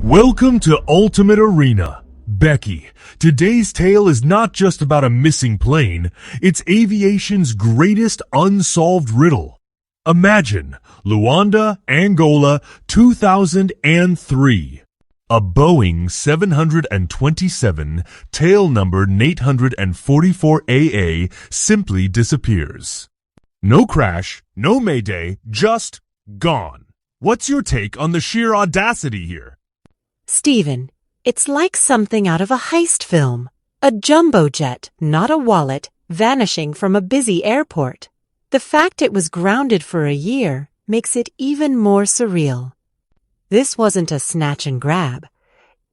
Welcome to Ultimate Arena. Becky, today's tale is not just about a missing plane, it's aviation's greatest unsolved riddle. Imagine Luanda, Angola, 2003. A Boeing 727, tail number 844AA, simply disappears. No crash, no mayday, just gone. What's your take on the sheer audacity here? Stephen, it's like something out of a heist film. A jumbo jet, not a wallet, vanishing from a busy airport. The fact it was grounded for a year makes it even more surreal. This wasn't a snatch and grab.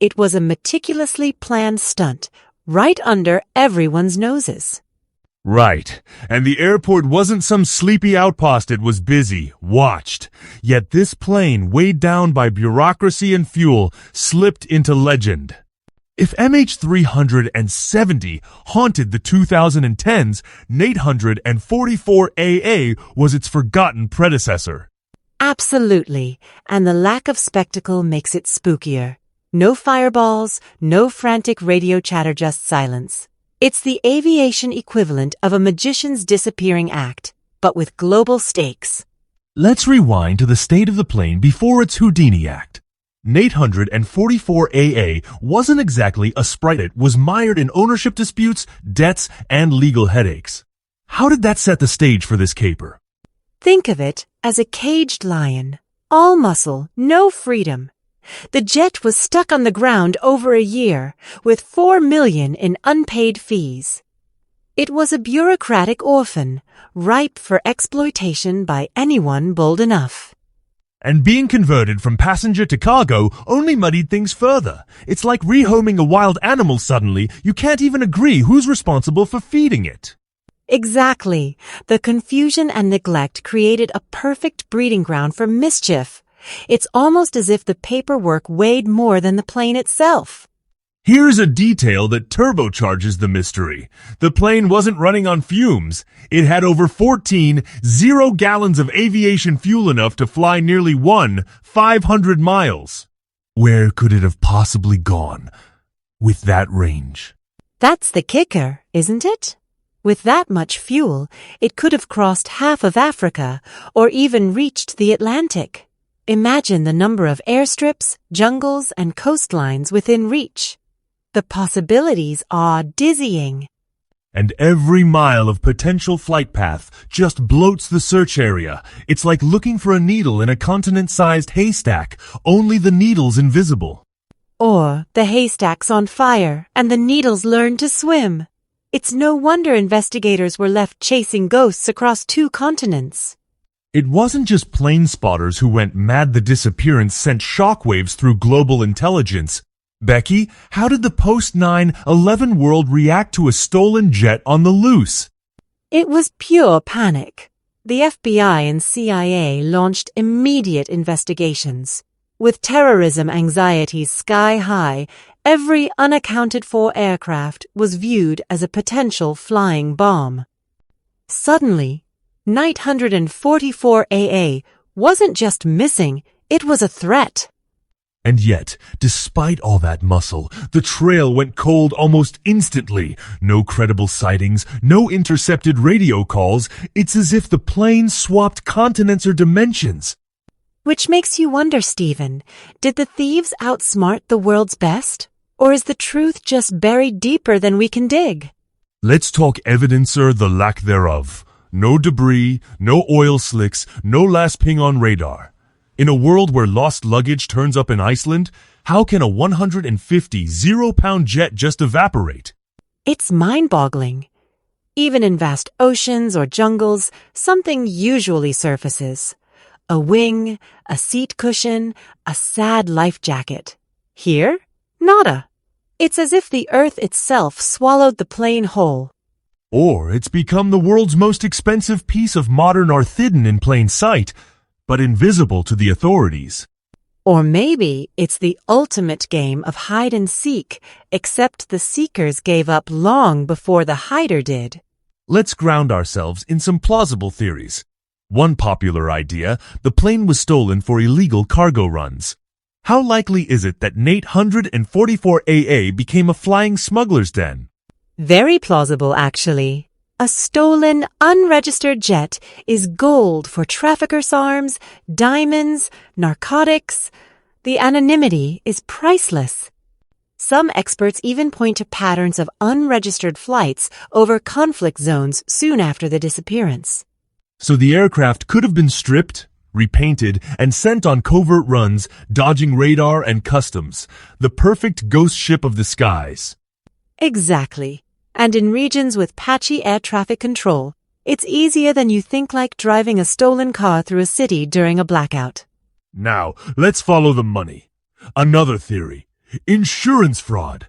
It was a meticulously planned stunt, right under everyone's noses. Right, and the airport wasn't some sleepy outpost, it was busy, watched. Yet this plane, weighed down by bureaucracy and fuel, slipped into legend. If MH370 haunted the 2010s, 844AA was its forgotten predecessor. Absolutely, and the lack of spectacle makes it spookier. No fireballs, no frantic radio chatter, just silence. It's the aviation equivalent of a magician's disappearing act, but with global stakes. Let's rewind to the state of the plane before its Houdini act. 844AA wasn't exactly a sprite. It was mired in ownership disputes, debts, and legal headaches. How did that set the stage for this caper? Think of it as a caged lion. All muscle, no freedom. The jet was stuck on the ground over a year, with $4 million in unpaid fees. It was a bureaucratic orphan, ripe for exploitation by anyone bold enough. And being converted from passenger to cargo only muddied things further. It's like rehoming a wild animal suddenly. You can't even agree who's responsible for feeding it. Exactly. The confusion and neglect created a perfect breeding ground for mischief. It's almost as if the paperwork weighed more than the plane itself. Here's a detail that turbocharges the mystery. The plane wasn't running on fumes. It had over 14 0 gallons of aviation fuel, enough to fly nearly 500 miles. Where could it have possibly gone with that range? That's the kicker, isn't it? With that much fuel, it could have crossed half of Africa or even reached the Atlantic. Imagine the number of airstrips, jungles, and coastlines within reach. The possibilities are dizzying. And every mile of potential flight path just bloats the search area. It's like looking for a needle in a continent-sized haystack, only the needle's invisible. Or the haystack's on fire and the needles learn to swim. It's no wonder investigators were left chasing ghosts across 2 continents. It wasn't just plane spotters who went mad. The disappearance sent shockwaves through global intelligence. Becky, how did the post-9/11 world react to a stolen jet on the loose? It was pure panic. The FBI and CIA launched immediate investigations. With terrorism anxieties sky high, every unaccounted-for aircraft was viewed as a potential flying bomb. Suddenly, 944AA wasn't just missing, it was a threat. And yet, despite all that muscle, the trail went cold almost instantly. No credible sightings, no intercepted radio calls. It's as if the plane swapped continents or dimensions. Which makes you wonder, Stephen, did the thieves outsmart the world's best? Or is the truth just buried deeper than we can dig? Let's talk evidence or the lack thereof. No debris, no oil slicks, no last ping on radar. In a world where lost luggage turns up in Iceland, how can a 150 0-pound jet just evaporate? It's mind-boggling. Even in vast oceans or jungles, something usually surfaces. A wing, a seat cushion, a sad life jacket. Here, nada. It's as if the earth itself swallowed the plane whole. Or it's become the world's most expensive piece of modern art, hidden in plain sight, but invisible to the authorities. Or maybe it's the ultimate game of hide and seek, except the seekers gave up long before the hider did. Let's ground ourselves in some plausible theories. One popular idea, the plane was stolen for illegal cargo runs. How likely is it that 844 AA became a flying smuggler's den? Very plausible, actually. A stolen, unregistered jet is gold for traffickers' arms, diamonds, narcotics. The anonymity is priceless. Some experts even point to patterns of unregistered flights over conflict zones soon after the disappearance. So the aircraft could have been stripped, repainted, and sent on covert runs, dodging radar and customs. The perfect ghost ship of the skies. Exactly. And in regions with patchy air traffic control, it's easier than you think, like driving a stolen car through a city during a blackout. Now, let's follow the money. Another theory. Insurance fraud.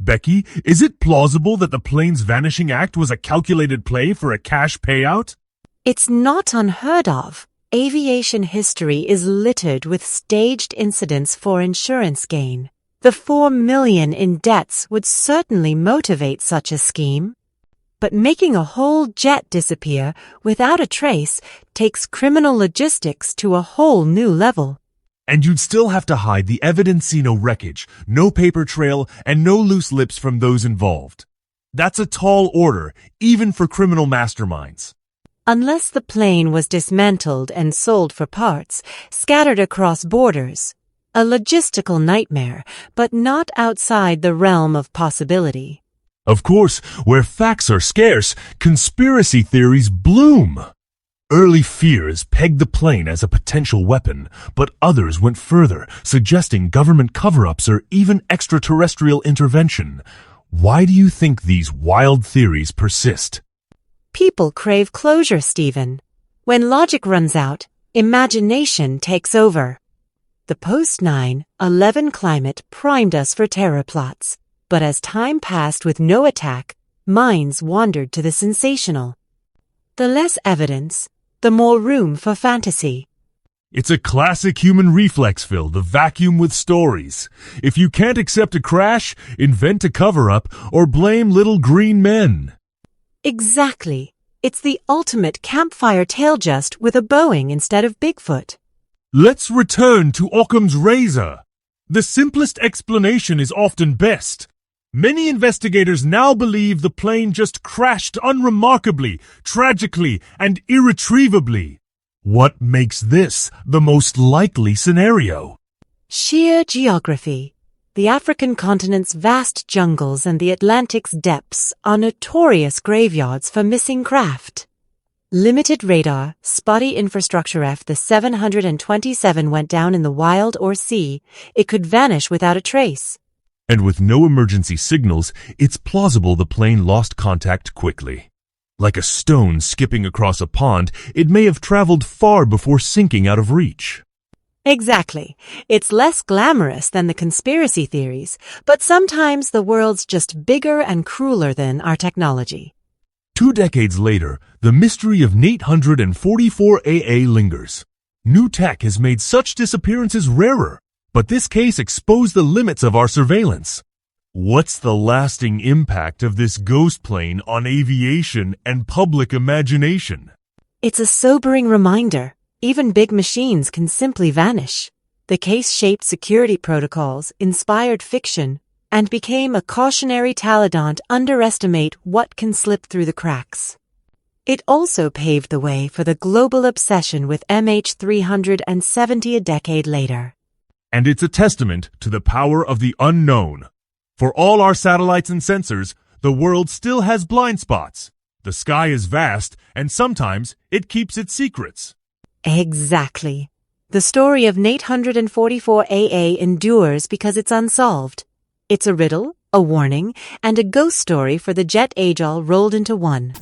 Becky, is it plausible that the plane's vanishing act was a calculated play for a cash payout? It's not unheard of. Aviation history is littered with staged incidents for insurance gain. The $4 million in debts would certainly motivate such a scheme. But making a whole jet disappear without a trace takes criminal logistics to a whole new level. And you'd still have to hide the evidence, see no wreckage, no paper trail, and no loose lips from those involved. That's a tall order, even for criminal masterminds. Unless the plane was dismantled and sold for parts, scattered across borders. A logistical nightmare, but not outside the realm of possibility. Of course, where facts are scarce, conspiracy theories bloom. Early fears pegged the plane as a potential weapon, but others went further, suggesting government cover-ups or even extraterrestrial intervention. Why do you think these wild theories persist? People crave closure, Stephen. When logic runs out, imagination takes over. The post-9/11 climate primed us for terror plots, but as time passed with no attack, minds wandered to the sensational. The less evidence, the more room for fantasy. It's a classic human reflex, Phil, the vacuum with stories. If you can't accept a crash, invent a cover-up or blame little green men. Exactly. It's the ultimate campfire tale, just with a Boeing instead of Bigfoot. Let's return to Occam's razor. The simplest explanation is often best. Many investigators now believe the plane just crashed unremarkably, tragically, and irretrievably. What makes this the most likely scenario? Sheer geography. The African continent's vast jungles and the Atlantic's depths are notorious graveyards for missing craft. Limited radar, spotty infrastructure. If the 727 went down in the wild or sea, it could vanish without a trace. And with no emergency signals, it's plausible the plane lost contact quickly. Like a stone skipping across a pond, it may have traveled far before sinking out of reach. Exactly. It's less glamorous than the conspiracy theories, but sometimes the world's just bigger and crueler than our technology. 2 decades later, the mystery of 844 AA lingers. New tech has made such disappearances rarer, but this case exposed the limits of our surveillance. What's the lasting impact of this ghost plane on aviation and public imagination? It's a sobering reminder. Even big machines can simply vanish. The case shaped security protocols, inspired fiction, and became a cautionary tale. Don't underestimate what can slip through the cracks. It also paved the way for the global obsession with MH370 a decade later. And it's a testament to the power of the unknown. For all our satellites and sensors, the world still has blind spots. The sky is vast, and sometimes it keeps its secrets. Exactly. The story of 844 AA endures because it's unsolved. It's a riddle, a warning, and a ghost story for the jet age all rolled into one.